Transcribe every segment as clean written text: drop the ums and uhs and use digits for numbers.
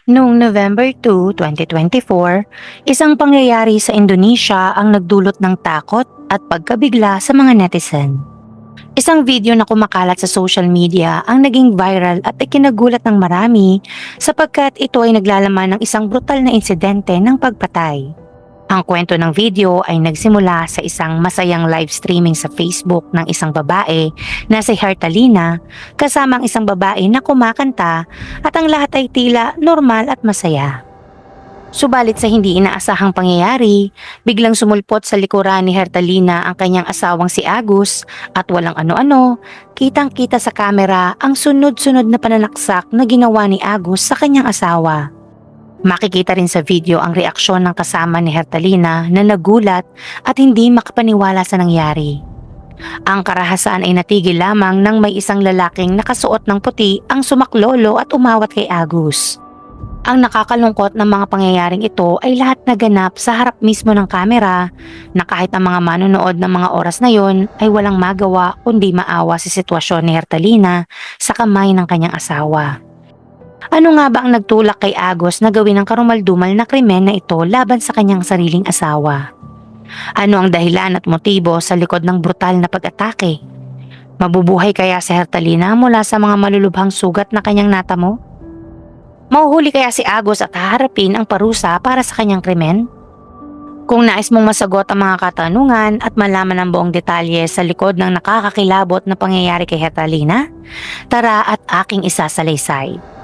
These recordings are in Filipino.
Noong November 2, 2024, isang pangyayari sa Indonesia ang nagdulot ng takot at pagkabigla sa mga netizen. Isang video na kumakalat sa social media ang naging viral at ikinagulat ng marami sapagkat ito ay naglalaman ng isang brutal na insidente ng pagpatay. Ang kwento ng video ay nagsimula sa isang masayang live streaming sa Facebook ng isang babae na si Hertalina kasama ang isang babae na kumakanta at ang lahat ay tila normal at masaya. Subalit sa hindi inaasahang pangyayari, biglang sumulpot sa likuran ni Hertalina ang kanyang asawang si Agus at walang ano-ano, kitang-kita sa kamera ang sunod-sunod na pananaksak na ginawa ni Agus sa kanyang asawa. Makikita rin sa video ang reaksyon ng kasama ni Hertalina na nagulat at hindi makapaniwala sa nangyari. Ang karahasan ay natigil lamang nang may isang lalaking nakasuot ng puti ang sumaklolo at umawat kay Agus. Ang nakakalungkot ng mga pangyayaring ito ay lahat naganap sa harap mismo ng kamera na kahit ang mga manonood ng mga oras na yon ay walang magawa kundi maawa sa sitwasyon ni Hertalina sa kamay ng kanyang asawa. Ano nga ba ang nagtulak kay Agus na gawin ang karumaldumal na krimen na ito laban sa kanyang sariling asawa? Ano ang dahilan at motibo sa likod ng brutal na pag-atake? Mabubuhay kaya si Hertalina mula sa mga malulubhang sugat na kanyang natamo? Mahuhuli kaya si Agus at haharapin ang parusa para sa kanyang krimen? Kung nais mong masagot ang mga katanungan at malaman ang buong detalye sa likod ng nakakakilabot na pangyayari kay Hertalina, tara at aking isasalaysay.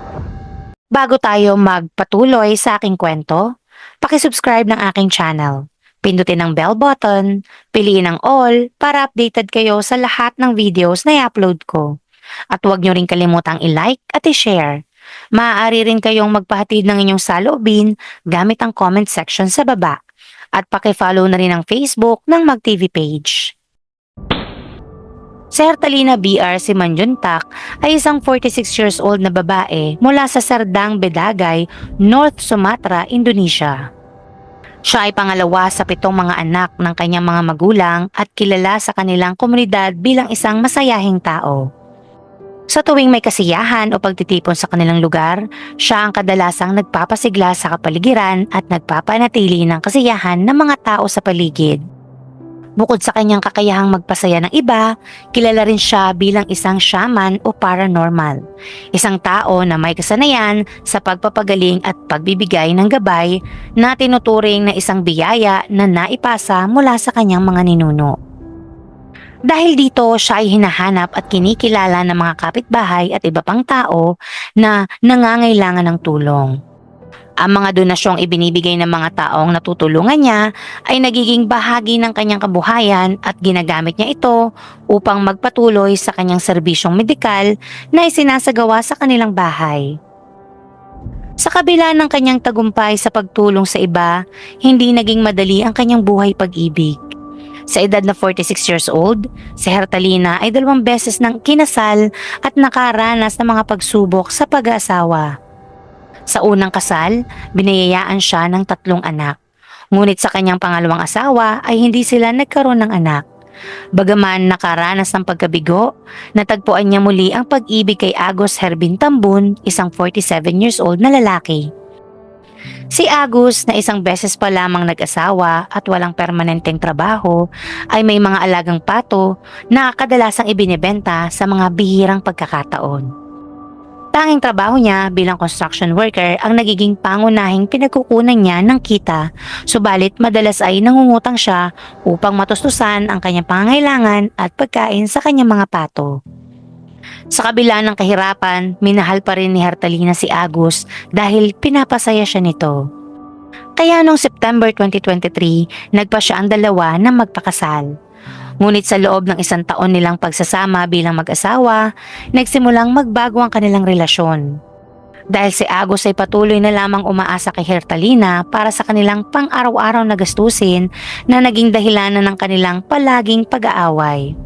Bago tayo magpatuloy sa aking kwento, pakisubscribe ng aking channel. Pindutin ang bell button, piliin ang all para updated kayo sa lahat ng videos na i-upload ko. At huwag nyo rin kalimutang i-like at i-share. Maaari rin kayong magpahatid ng inyong saloobin gamit ang comment section sa baba. At pakifollow na rin ang Facebook ng MagTV page. Si Hertalina BR Simanjuntak ay isang 46 years old na babae mula sa Serdang Bedagay, North Sumatra, Indonesia. Siya ay pangalawa sa 7 mga anak ng kanyang mga magulang at kilala sa kanilang komunidad bilang isang masayahing tao. Sa tuwing may kasiyahan o pagtitipon sa kanilang lugar, siya ang kadalasang nagpapasigla sa kapaligiran at nagpapanatili ng kasiyahan ng mga tao sa paligid. Bukod sa kanyang kakayahang magpasaya ng iba, kilala rin siya bilang isang shaman o paranormal. Isang tao na may kasanayan sa pagpapagaling at pagbibigay ng gabay na tinuturing na isang biyaya na naipasa mula sa kanyang mga ninuno. Dahil dito, siya ay hinahanap at kinikilala ng mga kapitbahay at iba pang tao na nangangailangan ng tulong. Ang mga donasyong ibinibigay ng mga taong natutulungan niya ay nagiging bahagi ng kanyang kabuhayan at ginagamit niya ito upang magpatuloy sa kanyang serbisyong medikal na isinasagawa sa kanilang bahay. Sa kabila ng kanyang tagumpay sa pagtulong sa iba, hindi naging madali ang kanyang buhay pag-ibig. Sa edad na 46 years old, si Hertalina ay 2 beses nang kinasal at nakaranas ng mga pagsubok sa pag-aasawa. Sa unang kasal, binayayaan siya ng 3 anak. Ngunit sa kanyang pangalawang asawa ay hindi sila nagkaroon ng anak. Bagaman nakaranas ng pagkabigo, natagpuan niya muli ang pag-ibig kay Agus Herbin Tambun, isang 47 years old na lalaki. Si Agus na isang beses pa lamang nag-asawa at walang permanenteng trabaho ay may mga alagang pato na kadalasang ibinebenta sa mga bihirang pagkakataon. Tanging trabaho niya bilang construction worker ang nagiging pangunahing pinagkukunan niya ng kita, subalit madalas ay nangungutang siya upang matustusan ang kanyang pangangailangan at pagkain sa kanyang mga pato. Sa kabila ng kahirapan, minahal pa rin ni Hertalina si Agus dahil pinapasaya siya nito. Kaya noong September 2023, nagpa siya ang dalawa na magpakasal. Ngunit sa loob ng 1 taon nilang pagsasama bilang mag-asawa, nagsimulang magbago ang kanilang relasyon. Dahil si Agus ay patuloy na lamang umaasa kay Hertalina para sa kanilang pang-araw-araw na gastusin na naging dahilan ng kanilang palaging pag-aaway.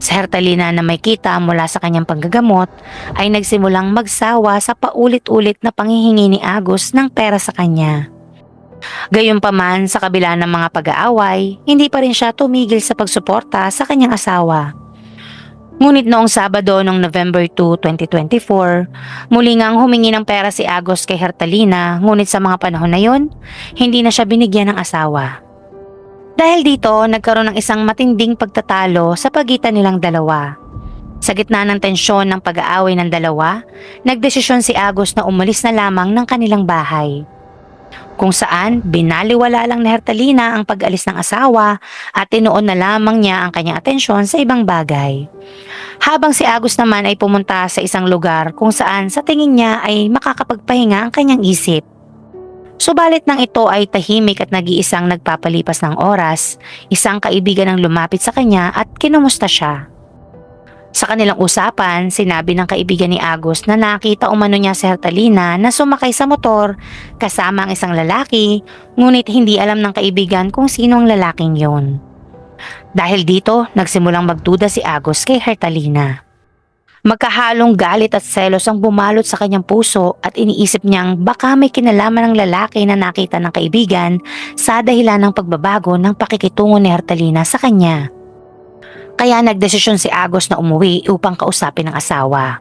Sa Hertalina na may kita mula sa kanyang panggagamot, ay nagsimulang magsawa sa paulit-ulit na panghihingi ni Agus ng pera sa kanya. Gayunpaman, sa kabila ng mga pag-aaway, hindi pa rin siya tumigil sa pagsuporta sa kanyang asawa. Ngunit noong Sabado noong November 2, 2024, muli ngang humingi ng pera si Agos kay Hertalina, ngunit sa mga panahon na yon, hindi na siya binigyan ng asawa. Dahil dito, nagkaroon ng isang matinding pagtatalo sa pagitan nilang dalawa. Sa gitna ng tensyon ng pag-aaway ng dalawa, nagdesisyon si Agos na umalis na lamang ng kanilang bahay. Kung saan binaliwala lang ni Hertalina ang pag-alis ng asawa at tinuon na lamang niya ang kanyang atensyon sa ibang bagay. Habang si Agos naman ay pumunta sa isang lugar kung saan sa tingin niya ay makakapagpahinga ang kanyang isip. Subalit nang ito ay tahimik at nag-iisang nagpapalipas ng oras, isang kaibigan ang lumapit sa kanya at kinumusta siya. Sa kanilang usapan, sinabi ng kaibigan ni Agos na nakita umano niya si Hertalina na sumakay sa motor kasama ang isang lalaki, ngunit hindi alam ng kaibigan kung sino ang lalaking yon. Dahil dito, nagsimulang magduda si Agos kay Hertalina. Magkahalong galit at selos ang bumalot sa kanyang puso at iniisip niyang baka may kinalaman ng lalaki na nakita ng kaibigan sa dahilan ng pagbabago ng pakikitungo ni Hertalina sa kanya. Kaya nagdesisyon si Agos na umuwi upang kausapin ang asawa.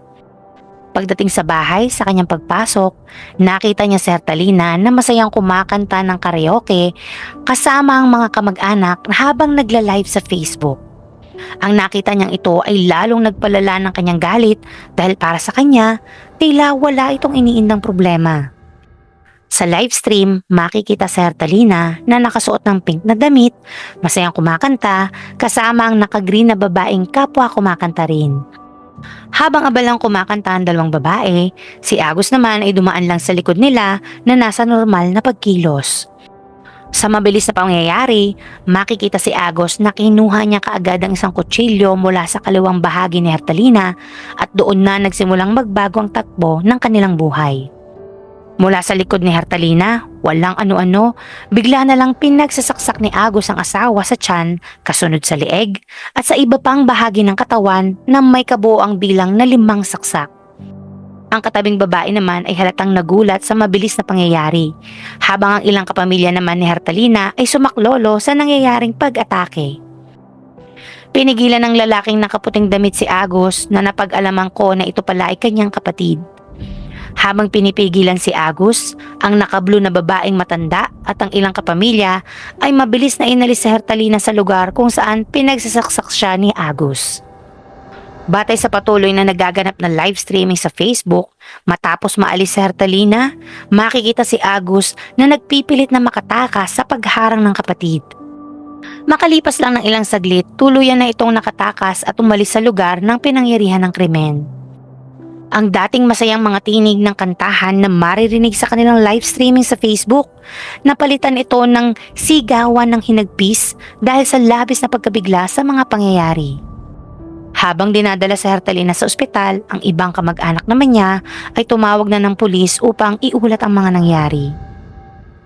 Pagdating sa bahay, sa kanyang pagpasok, nakita niya si Hertalina na masayang kumakanta ng karaoke kasama ang mga kamag-anak habang nagla-live sa Facebook. Ang nakita niyang ito ay lalong nagpalala ng kanyang galit dahil para sa kanya, tila wala itong iniindang problema. Sa live stream, makikita si Hertalina na nakasuot ng pink na damit, masayang kumakanta, kasama ang naka-green na babaeng kapwa kumakanta rin. Habang abalang kumakanta ang dalawang babae, si Agos naman ay dumaan lang sa likod nila na nasa normal na pagkilos. Sa mabilis na pangyayari, makikita si Agos na kinuha niya kaagad ang isang kutsilyo mula sa kaliwang bahagi ni Hertalina at doon na nagsimulang magbago ang takbo ng kanilang buhay. Mula sa likod ni Hertalina, walang ano-ano, bigla na lang pinagsasaksak ni Agos ang asawa sa tiyan, kasunod sa leeg, at sa iba pang bahagi ng katawan na may kabuoang bilang na 5 saksak. Ang katabing babae naman ay halatang nagulat sa mabilis na pangyayari, habang ang ilang kapamilya naman ni Hertalina ay sumaklolo sa nangyayaring pag-atake. Pinigilan ng lalaking nakaputing damit si Agos na napag-alaman ko na ito pala ay kanyang kapatid. Habang pinipigilan si Agos, ang naka-blue na babaeng matanda at ang ilang kapamilya ay mabilis na inalis si Hertalina sa lugar kung saan pinagsasaksak siya ni Agos. Batay sa patuloy na nagaganap na live streaming sa Facebook, matapos maalis si Hertalina, makikita si Agos na nagpipilit na makatakas sa pagharang ng kapatid. Makalipas lang ng ilang saglit, tuluyan na itong nakatakas at umalis sa lugar ng pinangyarihan ng krimen. Ang dating masayang mga tinig ng kantahan na maririnig sa kanilang live streaming sa Facebook, napalitan ito ng sigawan ng hinagpis dahil sa labis na pagkabigla sa mga pangyayari. Habang dinadala si Hertalina sa ospital, ang ibang kamag-anak naman niya ay tumawag na ng pulis upang iulat ang mga nangyari.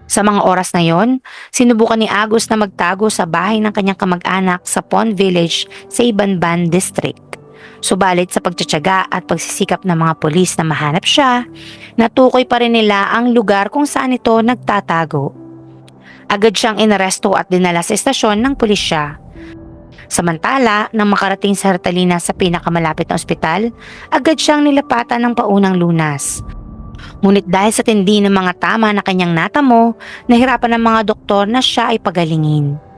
Sa mga oras na yon, sinubukan ni Agos na magtago sa bahay ng kanyang kamag-anak sa Pond Village sa Ibanban District. Subalit sa pagtsatsaga at pagsisikap ng mga pulis na mahanap siya, natukoy pa rin nila ang lugar kung saan ito nagtatago. Agad siyang inaresto at dinala sa estasyon ng pulisya. Samantala, nang makarating si Hertalina sa pinakamalapit na ospital, agad siyang nilapatan ng paunang lunas. Ngunit dahil sa tindi ng mga tama na kanyang natamo, nahirapan ng mga doktor na siya ay pagalingin.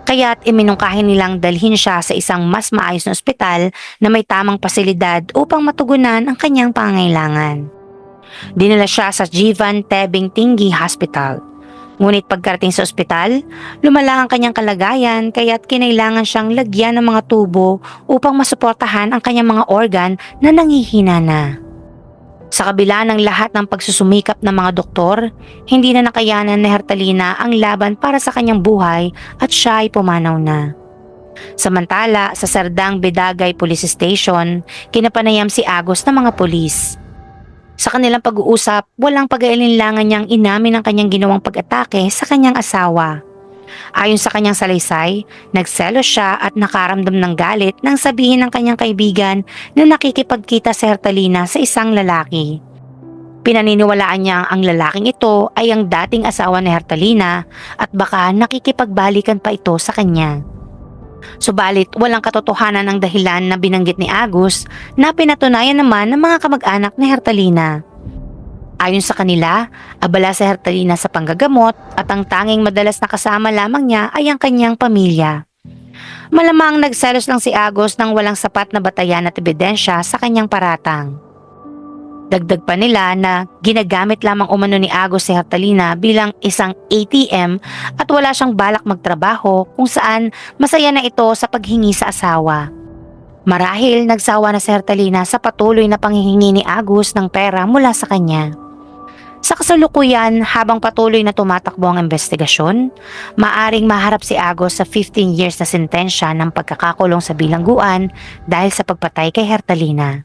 Kaya't iminungkahi nilang dalhin siya sa isang mas maayos na ospital na may tamang pasilidad upang matugunan ang kanyang pangangailangan. Dinala siya sa Jivan Tebing Tinggi Hospital. Ngunit pagkarating sa ospital, lumala ang kanyang kalagayan kaya't kinailangan siyang lagyan ng mga tubo upang masuportahan ang kanyang mga organ na nanghihina na. Sa kabila ng lahat ng pagsusumikap ng mga doktor, hindi na nakayanan ni Hertalina ang laban para sa kanyang buhay at siya ay pumanaw na. Samantala, sa Sardang Bedagay Police Station, kinapanayam si Agos ng mga pulis. Sa kanilang pag-uusap, walang pag-aalinlangan niyang inamin ang kanyang ginawang pag-atake sa kanyang asawa. Ayon sa kanyang salaysay, nagselos siya at nakaramdam ng galit nang sabihin ng kanyang kaibigan na nakikipagkita si Hertalina sa isang lalaki. Pinaniniwalaan niya ang lalaking ito ay ang dating asawa ni Hertalina at baka nakikipagbalikan pa ito sa kanya. Subalit walang katotohanan ang dahilan na binanggit ni Agus na pinatunayan naman ng mga kamag-anak ni Hertalina. Ayon sa kanila, abala si Hertalina sa panggagamot at ang tanging madalas na kasama lamang niya ay ang kanyang pamilya. Malamang nagselos lang si Agus nang walang sapat na batayan at ebidensya sa kanyang paratang. Dagdag pa nila na ginagamit lamang umano ni Agus si Hertalina bilang isang ATM at wala siyang balak magtrabaho kung saan masaya na ito sa paghingi sa asawa. Marahil nagsawa na si Hertalina sa patuloy na panghihingi ni Agus ng pera mula sa kanya. Sa kasalukuyan, habang patuloy na tumatakbo ang investigasyon, maaring maharap si Agus sa 15 years na sentensya ng pagkakakulong sa bilangguan dahil sa pagpatay kay Hertalina.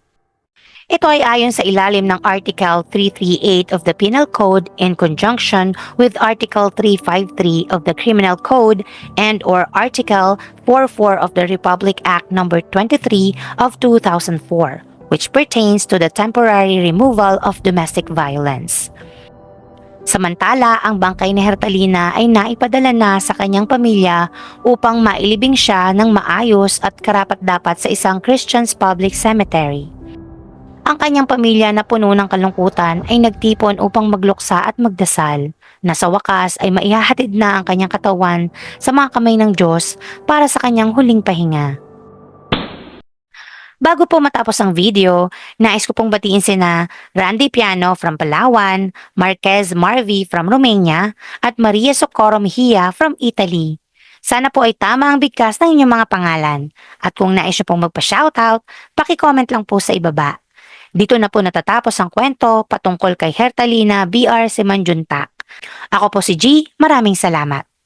Ito ay ayon sa ilalim ng Article 338 of the Penal Code in conjunction with Article 353 of the Criminal Code and or Article 44 of the Republic Act No. 23 of 2004, which pertains to the temporary removal of domestic violence. Samantala, ang bangkay ni Hertalina ay naipadala na sa kanyang pamilya upang mailibing siya ng maayos at karapat-dapat sa isang Christian's public cemetery. Ang kanyang pamilya na puno ng kalungkutan ay nagtipon upang magluksa at magdasal, na sa wakas ay maihahatid na ang kanyang katawan sa mga kamay ng Diyos para sa kanyang huling pahinga. Bago po matapos ang video, nais ko pong batiin sina Randy Piano from Palawan, Marquez Marvi from Romania, at Maria Socorro Mejia from Italy. Sana po ay tama ang bigkas ng inyong mga pangalan. At kung nais nyo pong magpa-shoutout, paki-comment lang po sa ibaba. Dito na po natatapos ang kwento patungkol kay Hertalina B.R. Simanjuntak. Ako po si G, maraming salamat.